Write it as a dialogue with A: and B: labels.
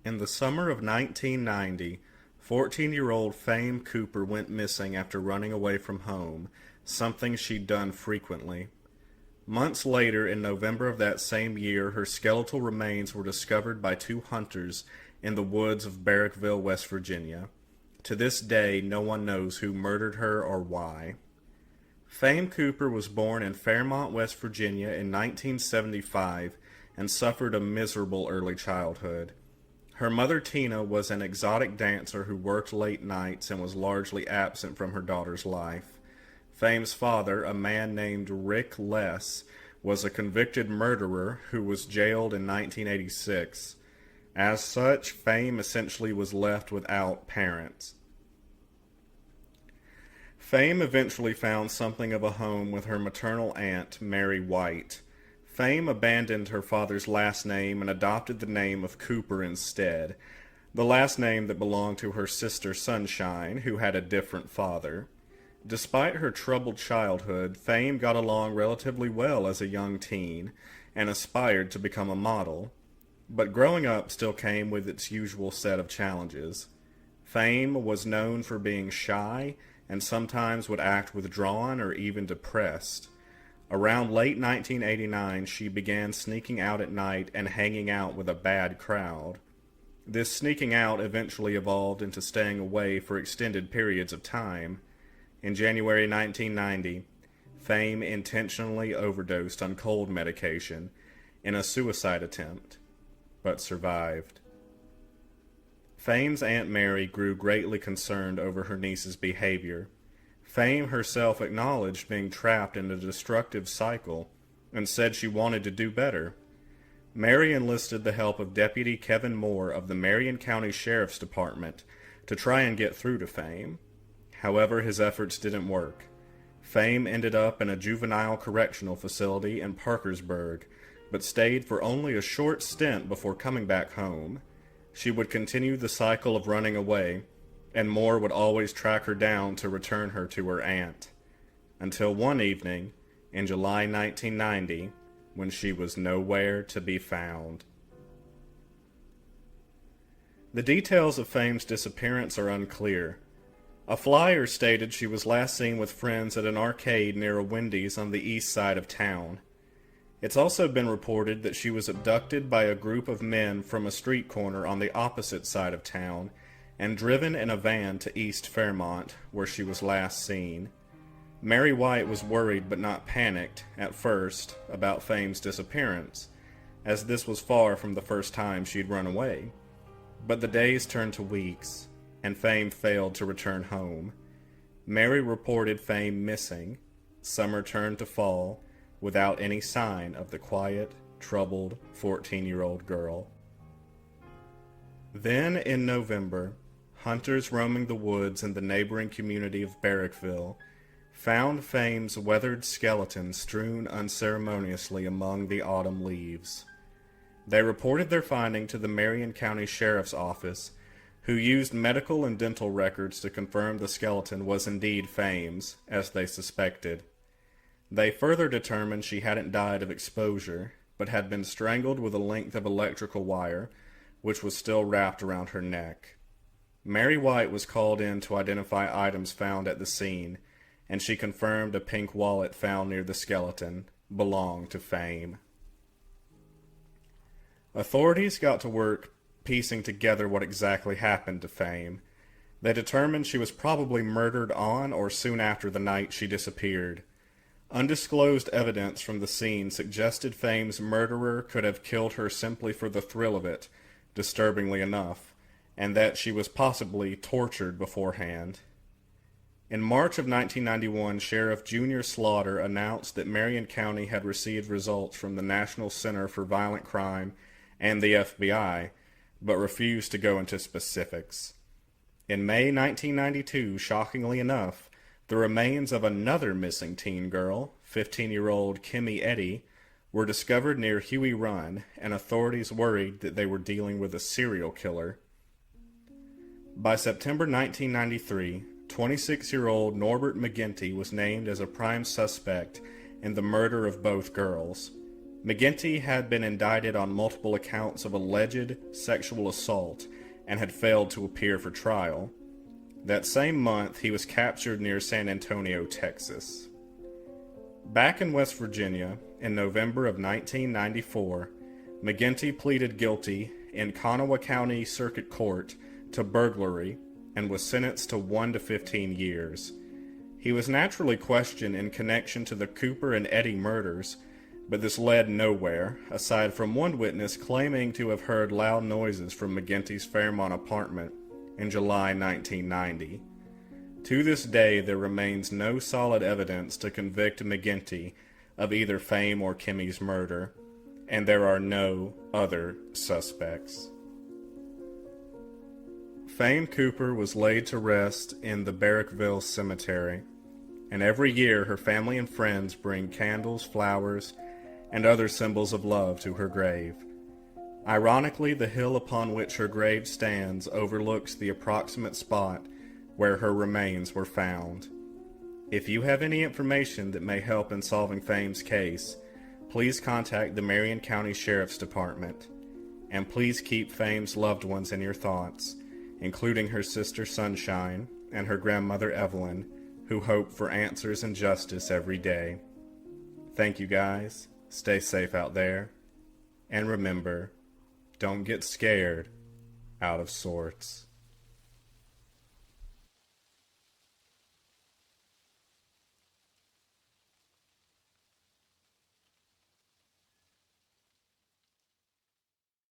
A: In the summer of 1990, 14-year-old Fame Cooper went missing after running away from home, something she'd done frequently. Months later, in November of that same year, her skeletal remains were discovered by two hunters in the woods of Barrackville, West Virginia. To this day, no one knows who murdered her or why. Fame Cooper was born in Fairmont, West Virginia in 1975 and suffered a miserable early childhood. Her mother, Tina, was an exotic dancer who worked late nights and was largely absent from her daughter's life. Fame's father, a man named Rick Less, was a convicted murderer who was jailed in 1986. As such, Fame essentially was left without parents. Fame eventually found something of a home with her maternal aunt, Mary White. Fame abandoned her father's last name and adopted the name of Cooper instead, the last name that belonged to her sister Sunshine, who had a different father. Despite her troubled childhood, Fame got along relatively well as a young teen and aspired to become a model. But growing up still came with its usual set of challenges. Fame was known for being shy and sometimes would act withdrawn or even depressed. Around late 1989, she began sneaking out at night and hanging out with a bad crowd. This sneaking out eventually evolved into staying away for extended periods of time. In January 1990, Fame intentionally overdosed on cold medication in a suicide attempt, but survived. Fame's Aunt Mary grew greatly concerned over her niece's behavior. Fame herself acknowledged being trapped in a destructive cycle and said she wanted to do better. Mary enlisted the help of Deputy Kevin Moore of the Marion County Sheriff's Department to try and get through to Fame. However, his efforts didn't work. Fame ended up in a juvenile correctional facility in Parkersburg, but stayed for only a short stint before coming back home. She would continue the cycle of running away, and Moore would always track her down to return her to her aunt. Until one evening, in July 1990, when she was nowhere to be found. The details of Fame's disappearance are unclear. A flyer stated she was last seen with friends at an arcade near a Wendy's on the east side of town. It's also been reported that she was abducted by a group of men from a street corner on the opposite side of town and driven in a van to East Fairmont, where she was last seen. Mary White was worried but not panicked, at first, about Fame's disappearance, as this was far from the first time she'd run away. But the days turned to weeks, and Fame failed to return home. Mary reported Fame missing. Summer turned to fall, without any sign of the quiet, troubled 14-year-old girl. Then, in November, hunters roaming the woods in the neighboring community of Barrackville found Fame's weathered skeleton strewn unceremoniously among the autumn leaves. They reported their finding to the Marion County Sheriff's Office, who used medical and dental records to confirm the skeleton was indeed Fame's, as they suspected. They further determined she hadn't died of exposure, but had been strangled with a length of electrical wire, which was still wrapped around her neck. Mary White was called in to identify items found at the scene, and she confirmed a pink wallet found near the skeleton belonged to Fame. Authorities got to work piecing together what exactly happened to Fame. They determined she was probably murdered on or soon after the night she disappeared. Undisclosed evidence from the scene suggested Fame's murderer could have killed her simply for the thrill of it, disturbingly enough, and that she was possibly tortured beforehand. In March of 1991, Sheriff Junior Slaughter announced that Marion County had received results from the National Center for Violent Crime and the FBI, but refused to go into specifics. In May 1992, shockingly enough, the remains of another missing teen girl, 15-year-old Kimmy Eddy, were discovered near Huey Run, and authorities worried that they were dealing with a serial killer. By September 1993, 26-year-old Norbert McGinty was named as a prime suspect in the murder of both girls. McGinty had been indicted on multiple accounts of alleged sexual assault and had failed to appear for trial. That same month, he was captured near San Antonio, Texas. Back in West Virginia, in November of 1994, McGinty pleaded guilty in Kanawha County Circuit Court to burglary and was sentenced to 1 to 15 years. He was naturally questioned in connection to the Cooper and Eddy murders, but this led nowhere, aside from one witness claiming to have heard loud noises from McGinty's Fairmont apartment in July 1990. To this day, there remains no solid evidence to convict McGinty of either Fame or Kimmy's murder, and there are no other suspects. Fame Cooper was laid to rest in the Barrackville Cemetery, and every year her family and friends bring candles, flowers, and other symbols of love to her grave. Ironically, the hill upon which her grave stands overlooks the approximate spot where her remains were found. If you have any information that may help in solving Fame's case, please contact the Marion County Sheriff's Department, and please keep Fame's loved ones in your thoughts, including her sister Sunshine and her grandmother Evelyn, who hope for answers and justice every day. Thank you guys. Stay safe out there. And remember, don't get scared out of sorts.